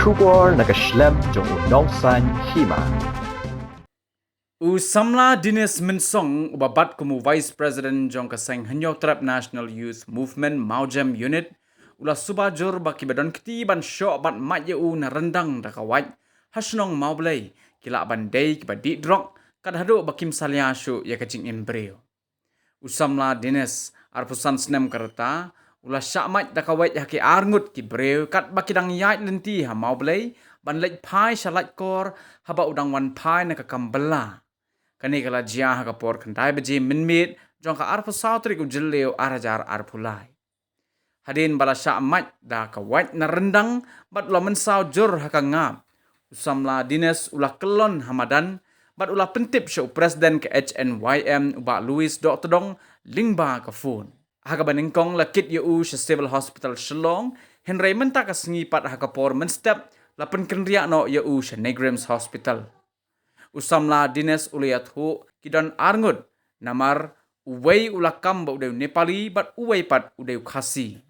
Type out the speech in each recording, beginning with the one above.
Shubor nakaslem jong unongsan hima. Usamla Dinis Minsong ubabat kumu Vice President jong kaseng Hanyo Trap National Youth Movement Maujem Unit ula subajur baki badon ketiban syok bat matyu na rendang dakawaj hasnong maublay kila bandai kiba di drok kad hadu bakim salia syu ya kacing imbreo. Usamla Dinis arpusan snem karta ula syakmat dakawaj haki arngut ki breu kat baki dang yait lenti ha maublay ban lej pai shalat kor haba udang wan pai na kakambela. Kani kala jia ha kapor kantai beji minmit jong ka arpu sautri ku jelleu arajar arpulai. Hadin bala syakmat da kawat na rendang bat ula mensau jur ha ngap. Usamla Dinas ulah kelon hamadan bat ulah pentip syuk presiden ke HNYM ubak Louis Dr. Dong lingba ka phone. Ha baningkong lakit yu sa Civil Hospital Shillong Henry menta ka sengipat ha kapor menstep lapen kenriak no yu sa Negrims Hospital. Usamla Dinas ulayat hu kidon arngut namar uway ulakam ba uday Nepali bat uway pat uday khasi.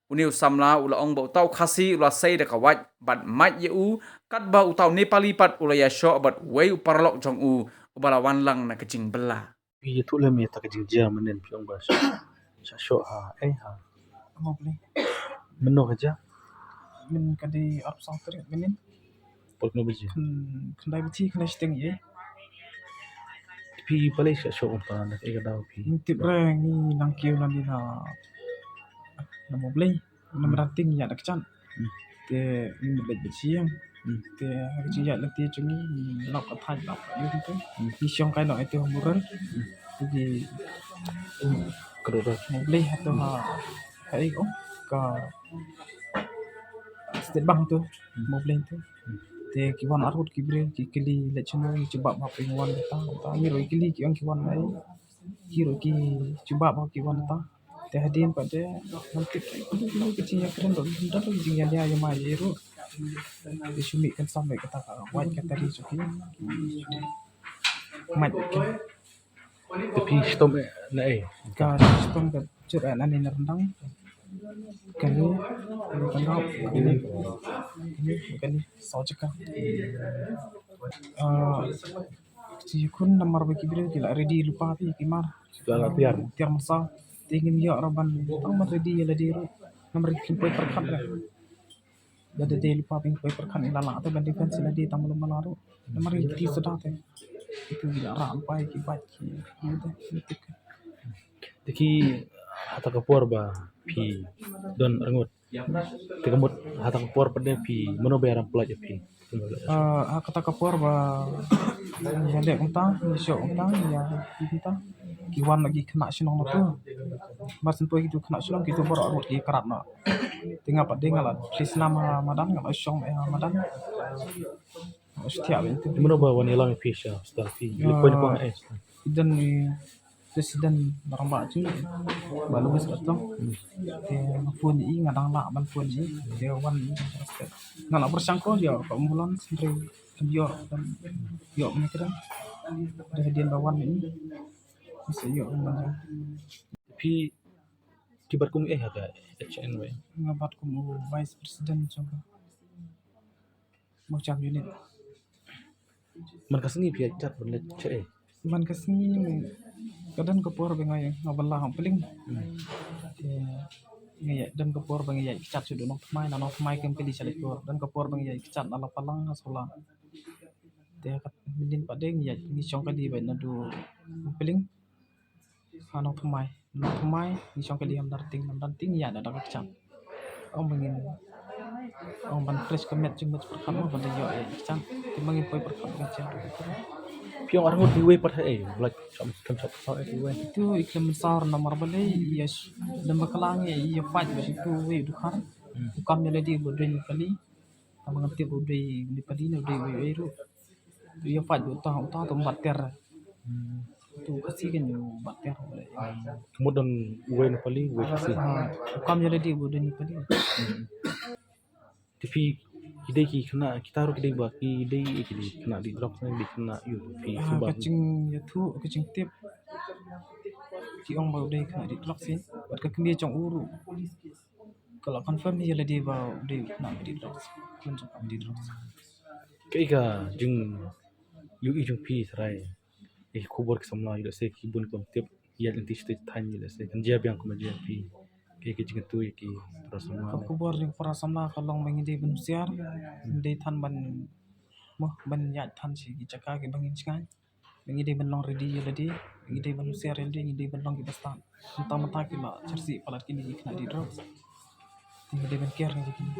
Uni usamla ula ong ba utaw khasi ula say da kawat bat mat yu kat ba utaw Nepali pat ulaya syok bat uway uparlok jong ubalawan lang na kecing bela. Iya tu lah tak kerja menen piong bas. Syok ha ha. Mau beli Meno kerja. min kadi arp sauter minin Pok no beji. kendai beci kendai seteng ye Pi palai syok pa na ega daw pi. tip reng ni nang kiu nang di na mau beli nam ranting ya nak can te ni lek beci yang te kerja ya nanti cungi lok ka thai lok yu tu ni siong kai no itu muran jadi Kedua mau beli atau ha hai ko ka State Bank tu mau beli tu te kiwan arut kibre ki kili le chuna coba ma penguan ta ni roi kili ki ang kiwan lai ki roi ki coba ma kiwan ta te hadin pada nanti kili kecil yang keren tu dah tu jing yang dia yang mai ru di sumi kan sampai kata white kata ri suki mat tapi stom na ka sistem ka cura nan ni rendang kali kali sau cakap si kun nomor bagi bila kila ready lupa pi kimar segala tiar. tiar masa tingin ya raban tang man ready ya ladi nomor kin poi perkat lah dada de lupa ping poi perkat ilala atau bandingkan sila di tamu manaru nomor itu sudah teh itu bila rampai ki bat ki itu Tiki hata kapor ba pi don rangut. Tikamut hata kapor pada pi meno bayaran pelaj pi. kata kapur ba yang dek entah show entah ya kita kiwan lagi kena sinong tu masin tu itu kena sinong kita baru arut ki kerat na tinggal pada ngalat please nama madan ngalat syong madan setiap itu Meno ba wanila mi pi sya star pi. Lepoin ko dan ni presiden barang baju baru bes betul dia phone ini ngadang nak ban phone ini dia wan ngalah bersangko dia keumulan sendiri dia dan dia mikir dia dia bawan ini bisa yo Pi kibar kung hata HNY. ngabat kumu vice president coba macam unit Man kasengi pi cat berlet ce. man kesini kadang kepor bengai ngabelah paling ngaya dan kepor bengai cat sudah nok mai kem kali salit kor dan kepor bengai cat ala palang asola dia kat midin padeng ya ni syong kali bae nadu paling hanok mai ni syong kali am darting ya ada cat om bengin om ban fresh kemet cuma perkat mah pada yo cat timangin poi perkat cat Piong arngut diwe pat like sam sa diwe. itu iklim besar nomor balai ya dan bakalang ya fight itu we dukar ukam ya lady bodoi kali tam ngerti bodoi di padi no dei we ru ya fight utah tu bater tu kasih kan bater Kemudian uwe na pali uwe kasi. ukam ya lady bodoi ni padi Tapi ide ki kena kita harus ide ba ki ide ki kena di drop di kena yu pi subang. kacing ya tu kacing tip ki ong bodoi kena di drop sih buat kekemia cong uru Kalau confirm dia lah dia bawa dia nak beli drugs. Kun cakap beli drugs. Kaika jung jung pi sarai khubor ke samla ila se ki bun kom tip ya lenti state than ila se kan jia biang kom jia pi ke jing tu ki terus samla Kau kubur yang para samla kalau mengidi benusiar, di tan ban moh ban ya tan si jaka ke bangin skan. Mengidi ban long ready ya ladi, mengidi benusiar mengidi ban long ki bastan. Mentah-mentah ki lah cersi palat kini kena di drugs. Mengidi ban care ni kini.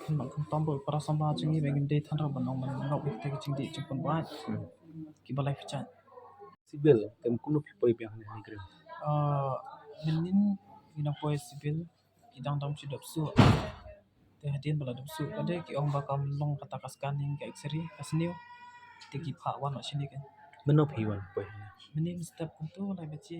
Kan mak tombol para samla cengi mengidi tan ro ban long ban ngau ke cing di cingpun buat. Ki balai ficat. sibil tem kuno pi poi biang ni grem Menin ina poe sibil kidang dam sidap su te hadin bala dam su ade ki ong bakam long kata scanning ke x-ray kasniu te ki pha wan sini kan meno pi wan poi menin step kuntu lai bace